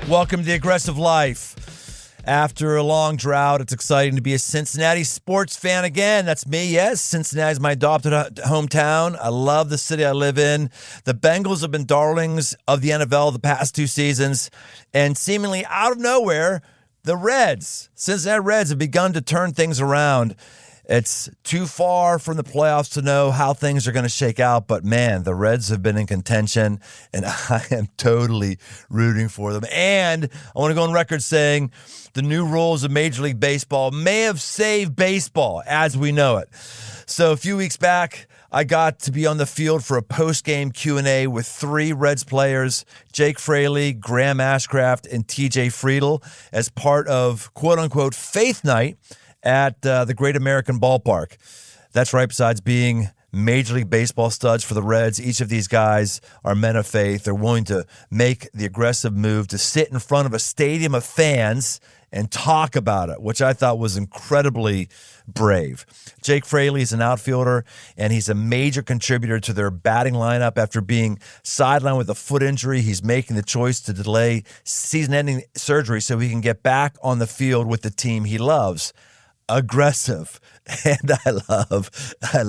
Welcome to the Aggressive Life. After a long drought, it's exciting to be a Cincinnati sports fan again. That's me, yes. Cincinnati's my adopted hometown. I love the city I live in. The Bengals have been darlings of the NFL the past 2 seasons. And seemingly out of nowhere, the Reds, Cincinnati Reds, have begun to turn things around. It's too far from the playoffs to know how things are going to shake out, but man, the Reds have been in contention, and I am totally rooting for them. And I want to go on record saying the new rules of Major League Baseball may have saved baseball as we know it. So a few weeks back, I got to be on the field for a post-game Q&A with 3 Reds players, Jake Fraley, Graham Ashcraft, and TJ Friedl, as part of quote-unquote Faith Night at the Great American Ballpark. That's right, besides being Major League Baseball studs for the Reds, each of these guys are men of faith. They're willing to make the aggressive move to sit in front of a stadium of fans and talk about it, which I thought was incredibly brave. Jake Fraley is an outfielder, and he's a major contributor to their batting lineup. After being sidelined with a foot injury, he's making the choice to delay season-ending surgery so he can get back on the field with the team he loves. Aggressive. And I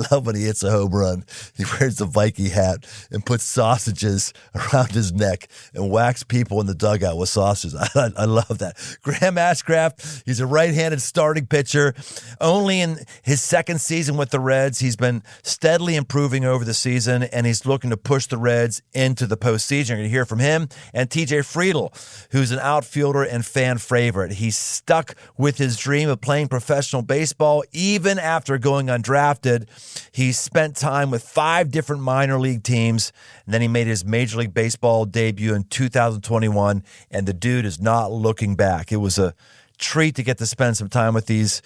love when he hits a home run. He wears the Viking hat and puts sausages around his neck and whacks people in the dugout with sausages. I love that. Graham Ashcraft, he's a right-handed starting pitcher. Only in his second season with the Reds, he's been steadily improving over the season, and he's looking to push the Reds into the postseason. You're going to hear from him and TJ Friedl, who's an outfielder and fan favorite. He's stuck with his dream of playing professional baseball, even after going undrafted. He spent time with 5 different minor league teams, and then he made his Major League Baseball debut in 2021, and the dude is not looking back. It was a treat to get to spend some time with these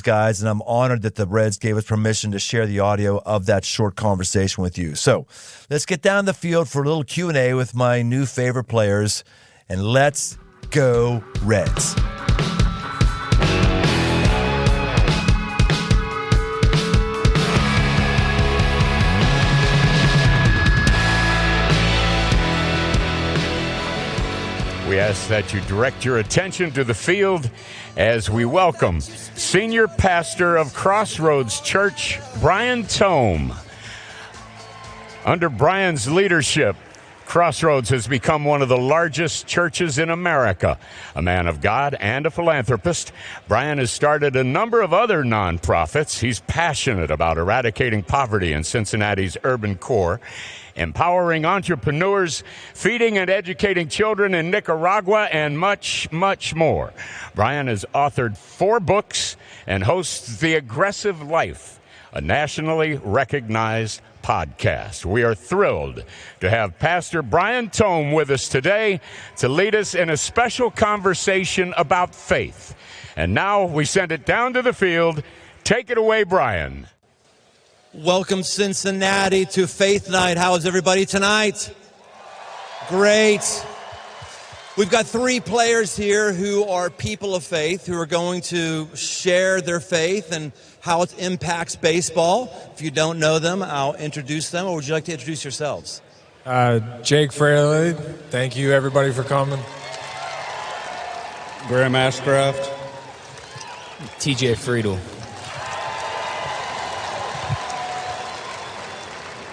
guys, and I'm honored that the Reds gave us permission to share the audio of that short conversation with you. So let's get down the field for a little Q&A with my new favorite players, and let's go Reds. We ask that you direct your attention to the field as we welcome Senior Pastor of Crossroads Church, Brian Tome. Under Brian's leadership, Crossroads has become one of the largest churches in America. A man of God and a philanthropist, Brian has started a number of other nonprofits. He's passionate about eradicating poverty in Cincinnati's urban core, empowering entrepreneurs, feeding and educating children in Nicaragua, and much, much more. Brian has authored 4 books and hosts The Aggressive Life, a nationally recognized podcast. We are thrilled to have Pastor Brian Tome with us today to lead us in a special conversation about faith. And now we send it down to the field. Take it away, Brian. Welcome, Cincinnati, to Faith Night. How is everybody tonight? Great. We've got 3 players here who are people of faith, who are going to share their faith and how it impacts baseball. If you don't know them, I'll introduce them. Or would you like to introduce yourselves? Jake Fraley. Thank you, everybody, for coming. Graham Ashcraft. TJ Friedl.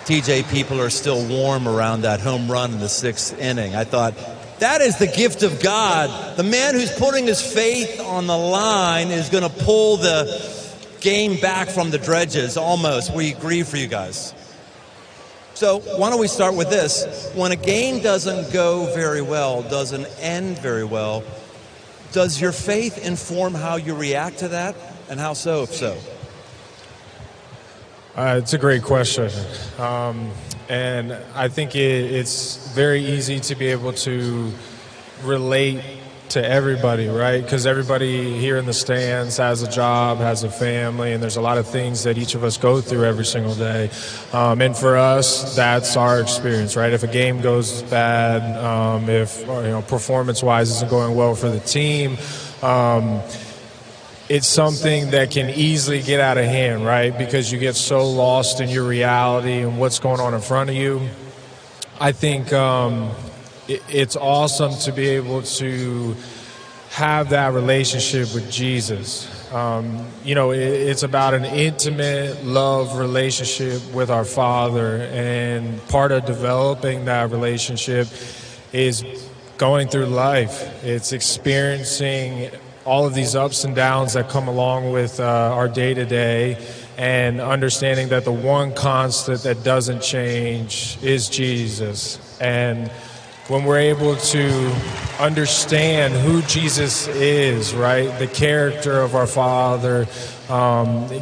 TJ, people are still warm around that home run in the 6th inning. I thought, that is the gift of God. The man who's putting his faith on the line is going to pull the game back from the dredges, almost. We grieve for you guys. So why don't we start with this? When a game doesn't go very well, doesn't end very well, does your faith inform how you react to that? And how so, if so? It's a great question. And I think it's very easy to be able to relate to everybody, right? Because everybody here in the stands has a job, has a family, and there's a lot of things that each of us go through every single day. And for us, that's our experience, right? If a game goes bad, if performance-wise isn't going well for the team, it's something that can easily get out of hand, right? Because you get so lost in your reality and what's going on in front of you. I think it's awesome to be able to have that relationship with Jesus. It's about an intimate love relationship with our Father, and part of developing that relationship is going through life. It's experiencing all of these ups and downs that come along with our day-to-day, and understanding that the one constant that doesn't change is Jesus. And when we're able to understand who Jesus is, right, the character of our Father,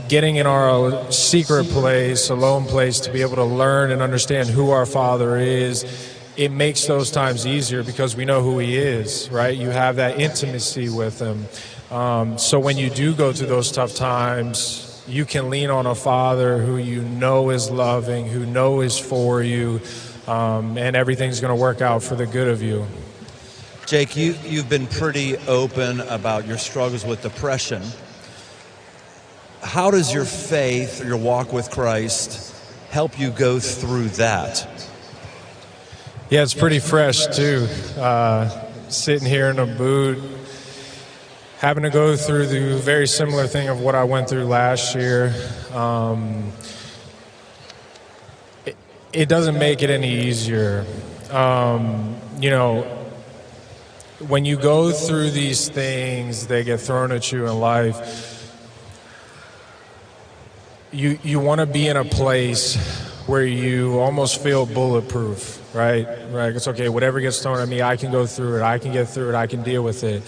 getting in our secret place, alone place, to be able to learn and understand who our Father is, it makes those times easier because we know who He is, right? You have that intimacy with Him. So when you do go through those tough times, you can lean on a Father who you know is loving, who know is for you, and everything's going to work out for the good of you. Jake, you've been pretty open about your struggles with depression. How does your faith, your walk with Christ, help you go through that? Yeah, it's pretty fresh, too. Sitting here in a boot, having to go through the very similar thing of what I went through last year. It doesn't make it any easier. When you go through these things, they get thrown at you in life. You want to be in a place where you almost feel bulletproof, right? Right? It's okay, whatever gets thrown at me, I can go through it, I can get through it, I can deal with it.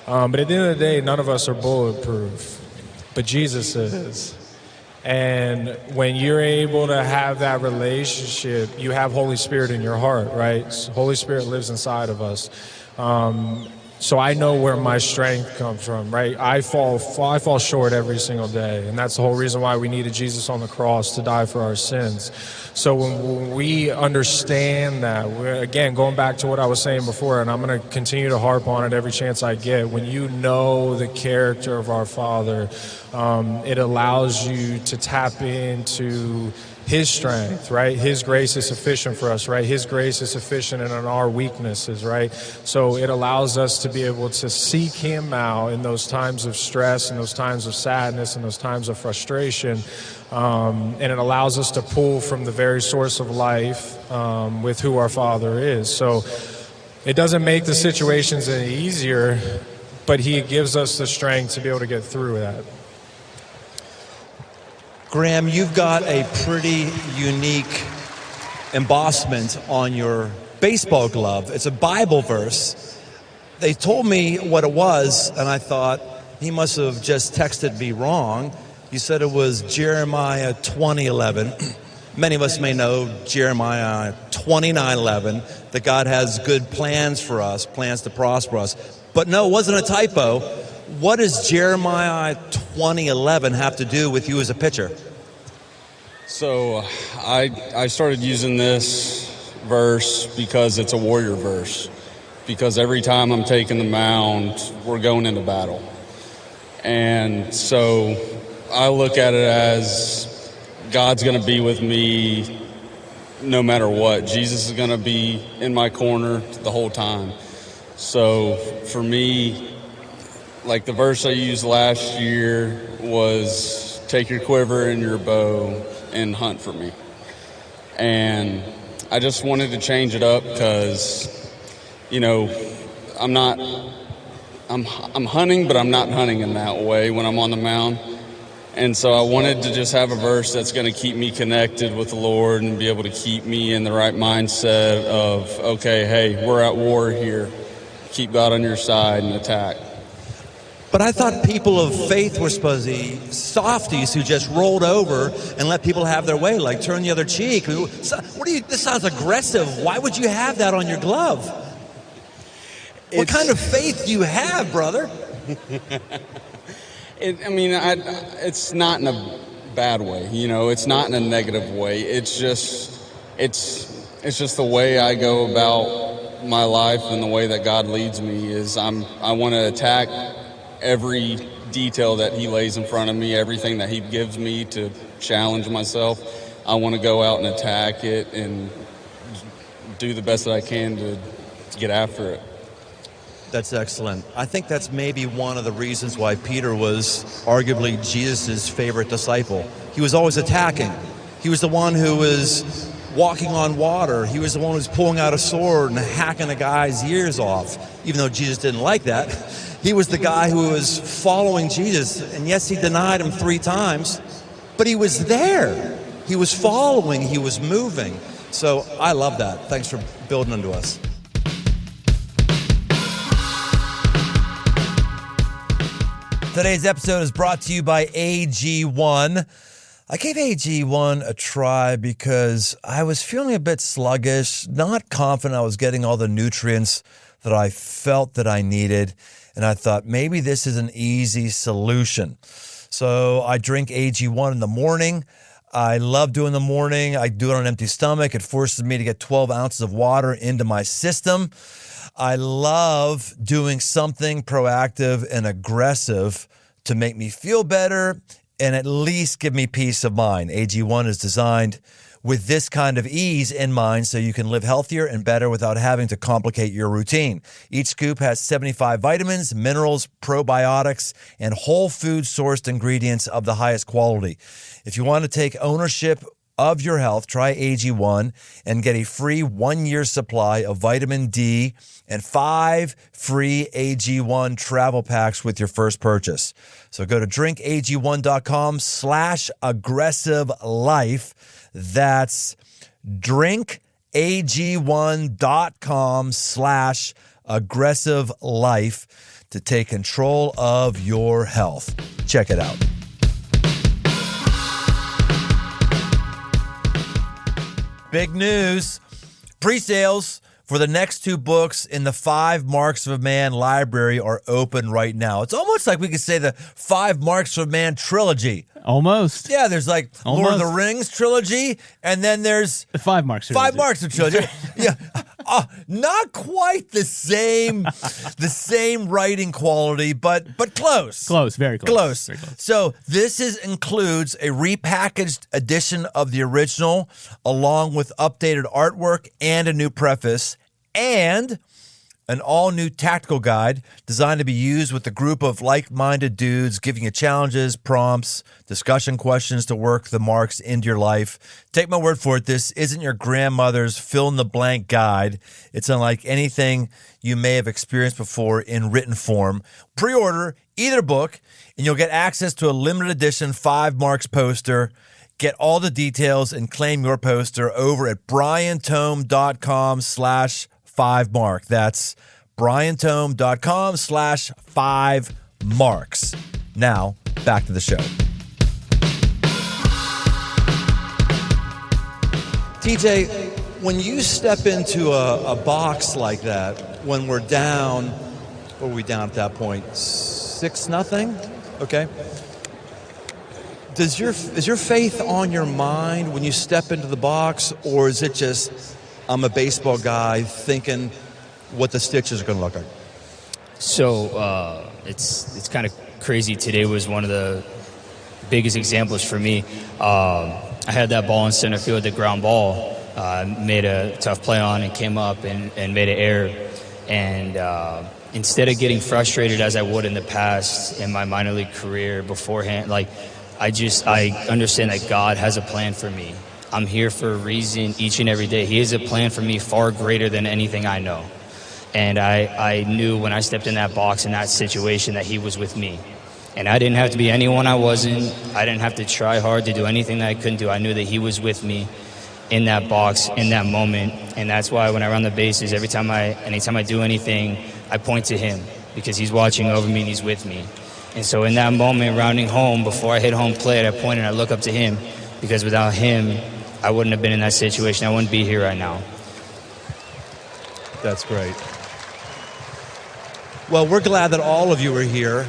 But at the end of the day, none of us are bulletproof, but Jesus is. And when you're able to have that relationship, you have Holy Spirit in your heart, right? So Holy Spirit lives inside of us. So I know where my strength comes from, right? I fall short every single day, and that's the whole reason why we needed Jesus on the cross to die for our sins. So when we understand that, again, going back to what I was saying before, and I'm going to continue to harp on it every chance I get, when you know the character of our Father, it allows you to tap into His strength, right? His grace is sufficient for us, right? His grace is sufficient in our weaknesses, right? So it allows us to be able to seek Him out in those times of stress, in those times of sadness, in those times of frustration. And it allows us to pull from the very source of life with who our Father is. So it doesn't make the situations any easier, but He gives us the strength to be able to get through that. Graham, you've got a pretty unique embossment on your baseball glove. It's a Bible verse. They told me what it was, and I thought he must have just texted me wrong. You said it was Jeremiah 20:11. Many of us may know Jeremiah 29:11, that God has good plans for us, plans to prosper us. But no, it wasn't a typo. What does Jeremiah 20:11 have to do with you as a pitcher? So I started using this verse because it's a warrior verse. Because every time I'm taking the mound, we're going into battle. And so I look at it as God's going to be with me no matter what. Jesus is going to be in my corner the whole time. So for me, like the verse I used last year was, take your quiver and your bow and hunt for me. And I just wanted to change it up because, I'm hunting, but I'm not hunting in that way when I'm on the mound. And so I wanted to just have a verse that's going to keep me connected with the Lord and be able to keep me in the right mindset of, okay, hey, we're at war here. Keep God on your side and attack. But I thought people of faith were supposed to be softies who just rolled over and let people have their way, like turn the other cheek. This sounds aggressive. Why would you have that on your glove? What kind of faith do you have, brother? It's not in a bad way, it's not in a negative way. It's just the way I go about my life, and the way that God leads me is I want to attack every detail that He lays in front of me, everything that He gives me to challenge myself. I want to go out and attack it and do the best that I can to get after it. That's excellent. I think that's maybe one of the reasons why Peter was arguably Jesus' favorite disciple. He was always attacking. He was the one who was walking on water. He was the one who was pulling out a sword and hacking a guy's ears off, even though Jesus didn't like that. He was the guy who was following Jesus, and yes, he denied him 3 times, but he was there. He was following. He was moving. So I love that. Thanks for building into us. Today's episode is brought to you by AG1. I gave AG1 a try because I was feeling a bit sluggish, not confident I was getting all the nutrients that I felt that I needed, and I thought maybe this is an easy solution. So I drink AG1 in the morning. I love doing the morning. I do it on an empty stomach. It forces me to get 12 ounces of water into my system. I love doing something proactive and aggressive to make me feel better and at least give me peace of mind. AG1 is designed with this kind of ease in mind so you can live healthier and better without having to complicate your routine. Each scoop has 75 vitamins, minerals, probiotics, and whole food sourced ingredients of the highest quality. If you want to take ownership of your health, try AG1 and get a free 1-year supply of vitamin D and 5 free AG1 travel packs with your first purchase. So go to drinkag1.com/aggressive-life. That's drinkag1.com/aggressive-life to take control of your health. Check it out. Big news. Pre-sales for the next 2 books in the 5 Marks of a Man library are open right now. It's almost like we could say the 5 Marks of a Man trilogy. Almost. Yeah, there's like Lord of the Rings trilogy, and then there's the 5 Marks trilogy. 5 Marks of trilogy. Yeah, not quite the same writing quality, but close. Close, very close. Close. So this includes a repackaged edition of the original, along with updated artwork and a new preface, and an all-new tactical guide designed to be used with a group of like-minded dudes, giving you challenges, prompts, discussion questions to work the marks into your life. Take my word for it, this isn't your grandmother's fill-in-the-blank guide. It's unlike anything you may have experienced before in written form. Pre-order either book, and you'll get access to a limited edition 5 Marks poster. Get all the details and claim your poster over at briantome.com/5mark. That's briantome.com/5marks. Now, back to the show. TJ, when you step into a box like that, when we're down, what were we down at that point? 6-0? Okay. Is your faith on your mind when you step into the box, or is it just, I'm a baseball guy thinking what the stitches are going to look like? So it's kind of crazy. Today was one of the biggest examples for me. I had that ball in center field, the ground ball. Made a tough play on and came up and made an error. And instead of getting frustrated as I would in the past in my minor league career beforehand, I understand that God has a plan for me. I'm here for a reason each and every day. He has a plan for me far greater than anything I know. And I knew when I stepped in that box in that situation that he was with me. And I didn't have to be anyone I wasn't. I didn't have to try hard to do anything that I couldn't do. I knew that he was with me in that box, in that moment. And that's why when I run the bases, anytime I do anything, I point to him because he's watching over me and he's with me. And so in that moment, rounding home, before I hit home plate, I point and I look up to him because without him, I wouldn't have been in that situation. I wouldn't be here right now. That's great. Well, we're glad that all of you are here.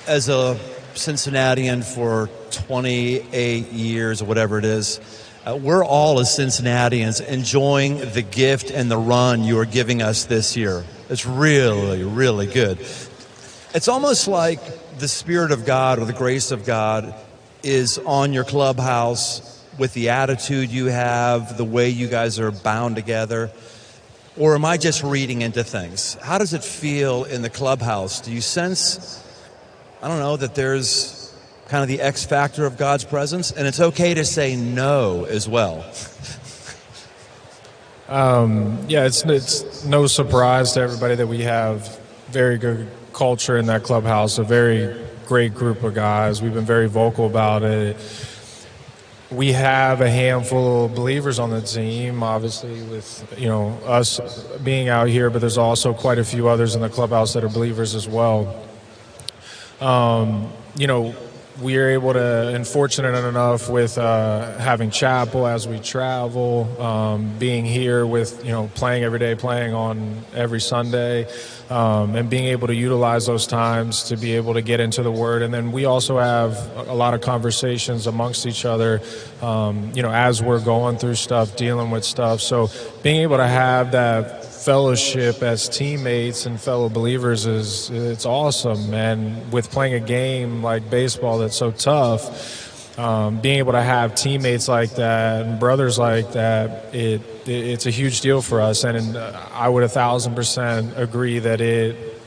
As a Cincinnatian for 28 years or whatever it is, we're all as Cincinnatians enjoying the gift and the run you are giving us this year. It's really, really good. It's almost like the Spirit of God or the grace of God is on your clubhouse with the attitude you have, the way you guys are bound together. Or am I just reading into things? How does it feel in the clubhouse? Do you sense, I don't know, that there's kind of the X factor of God's presence? And it's okay to say no as well. Yeah, it's no surprise to everybody that we have very good culture in that clubhouse, a very great group of guys. We've been very vocal about it. We have a handful of believers on the team, obviously, with, you know, us being out here, but there's also quite a few others in the clubhouse that are believers as well. You know, we are able to, and fortunate enough with having chapel as we travel, being here with, you know, playing every day, playing on every Sunday, and being able to utilize those times to be able to get into the Word. And then we also have a lot of conversations amongst each other, you know, as we're going through stuff, dealing with stuff. So being able to have that fellowship as teammates and fellow believers it's awesome. And with playing a game like baseball that's so tough, being able to have teammates like that and brothers like that, it's a huge deal for us. And I would 1,000% agree that it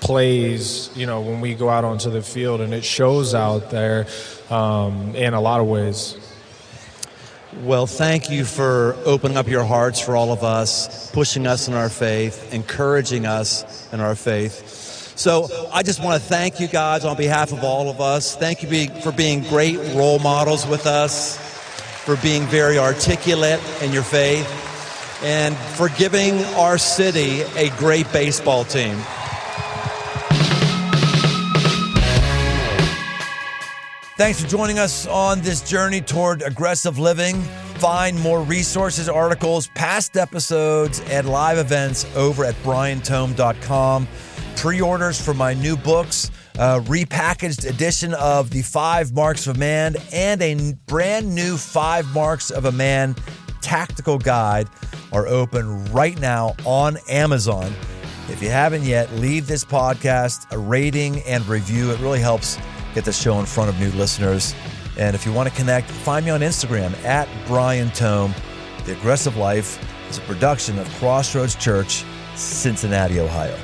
plays, you know, when we go out onto the field, and it shows out there in a lot of ways. Well, thank you for opening up your hearts for all of us, pushing us in our faith, encouraging us in our faith. So I just want to thank you guys on behalf of all of us. Thank you for being great role models with us, for being very articulate in your faith, and for giving our city a great baseball team. Thanks for joining us on this journey toward aggressive living. Find more resources, articles, past episodes, and live events over at briantome.com. Pre-orders for my new books, repackaged edition of the 5 Marks of a Man, and a brand new 5 Marks of a Man tactical guide are open right now on Amazon. If you haven't yet, leave this podcast a rating and review. It really helps get the show in front of new listeners. And if you want to connect, find me on Instagram at Brian Tome. The Aggressive Life is a production of Crossroads Church, Cincinnati, Ohio.